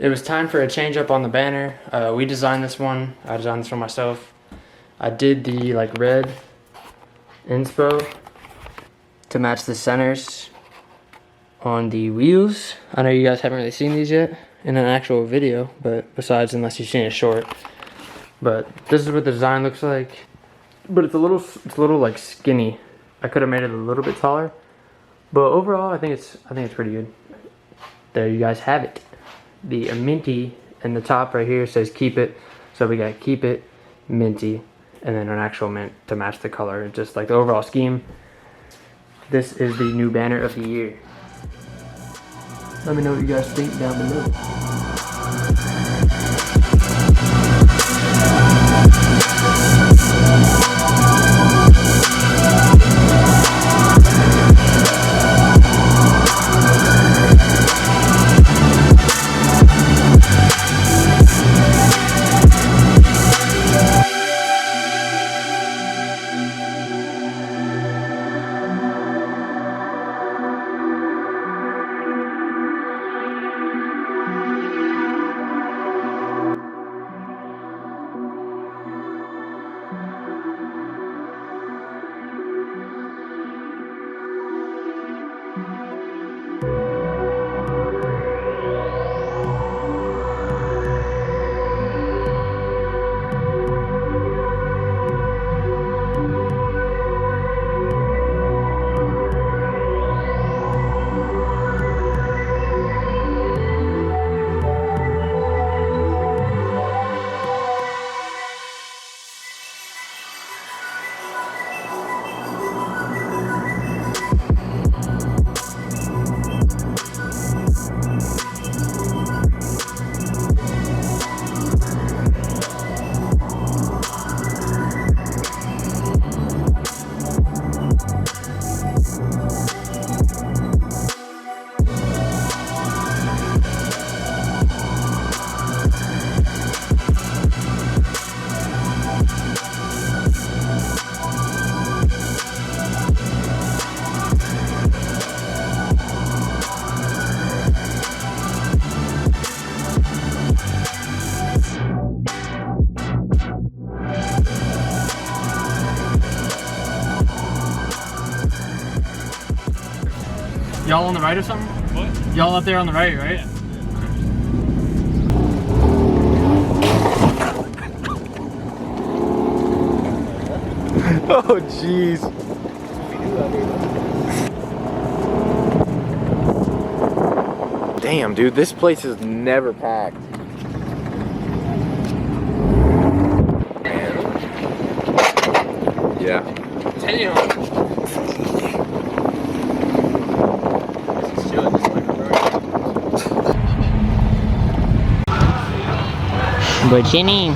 It was time for a change up on the banner. We designed this one. I designed this one myself. I did the like red inspo to match the centers on the wheels. I know you guys haven't really seen these yet in an actual video, but besides, unless you've seen it short. But this is what the design looks like. But it's a little like skinny. I could have made it a little bit taller, but overall, I think it's pretty good. There you guys have it. The minty in the top right here says keep it, so we got keep it, minty, and then an actual mint to match the color. Just like the overall scheme. This is the new banner of the year. Let me know what you guys think down below. Y'all on the right or something? What? Y'all up there on the right, right? Yeah. Oh, jeez. Damn, dude, this place is never packed. Yeah. Damn. Bocini.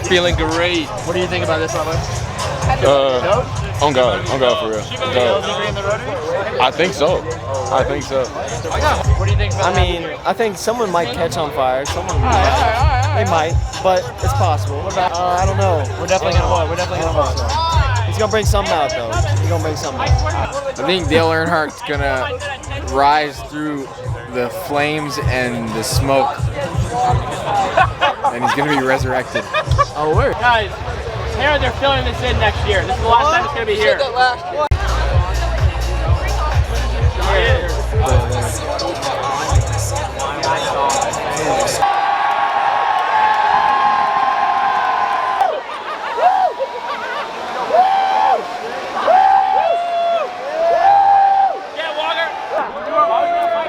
Feeling great. What do you think about this one, Luke? On God for real. On God. I think so. I think so. What do you think about I mean, I think someone might catch on fire. Someone might. They might, but it's possible. I don't know. We're definitely gonna vote. We're definitely gonna vote. He's gonna bring something out though. He's gonna bring something out. I think Dale Earnhardt's gonna rise through the flames and the smoke, and he's gonna be resurrected. Oh, word. Guys, here they're filling this in next year. This is the last time it's gonna be here.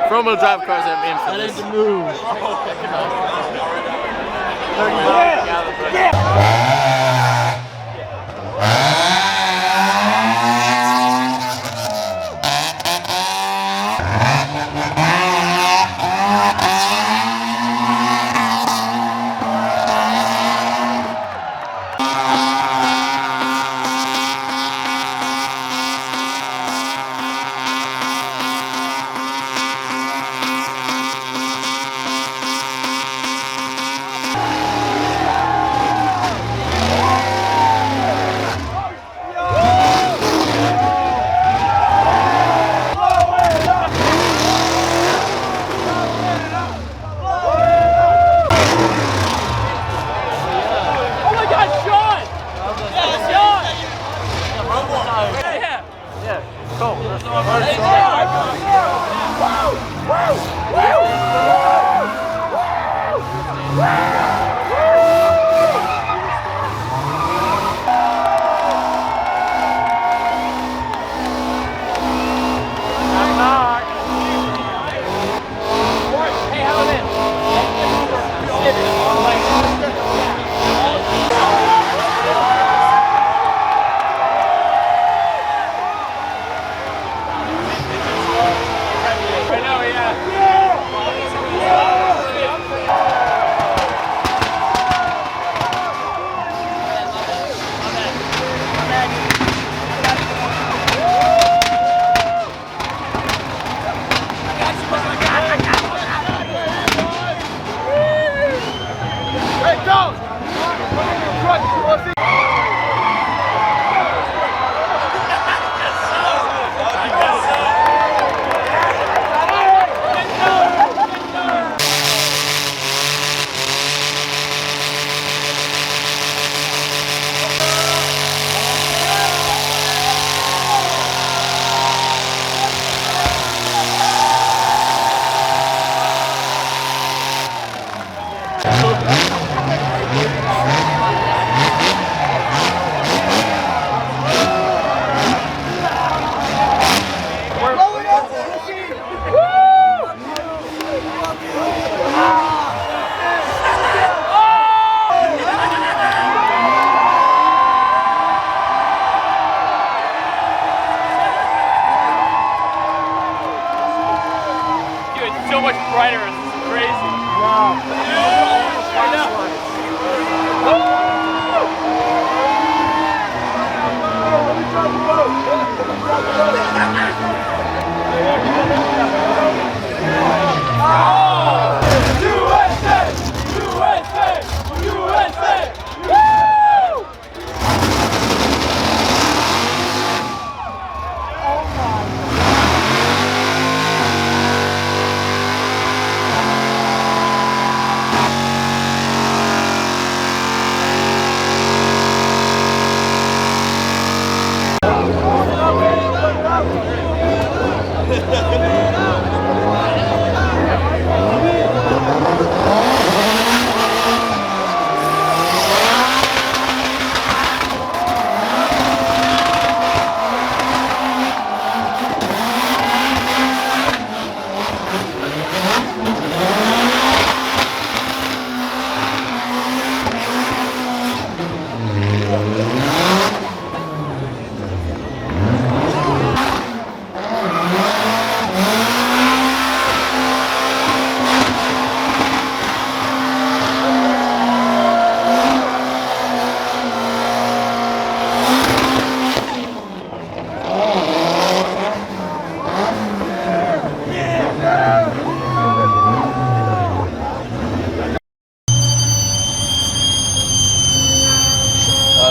Front-wheel drive cars are infamous. That is the move.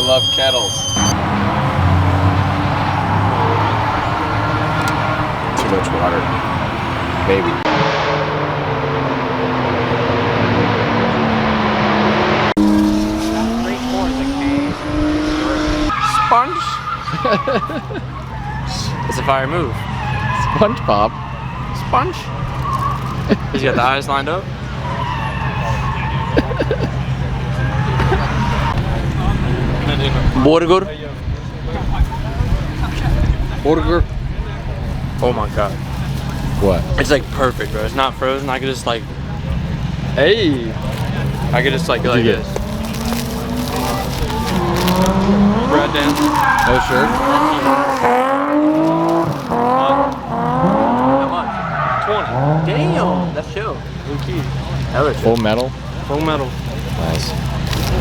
love kettles. Too much water. Maybe. Sponge? It's a fire move. SpongeBob. Sponge? He's got the eyes lined up. Burger. Burger. Oh my god. What? It's like perfect, bro. It's not frozen. I could just like, hey. I could just like go like you get? this. Bread down. No shirt? How much? 20. Damn, that's chill. Key. Hella chill. Full metal? Full metal. Nice.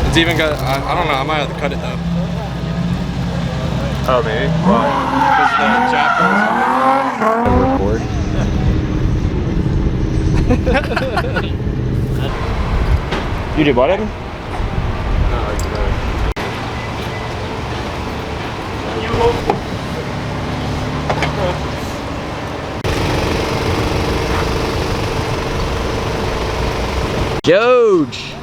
It's even got, I don't know, I might have to cut it though. Oh, maybe. Why? Because the chapters. You did what, Evan? George!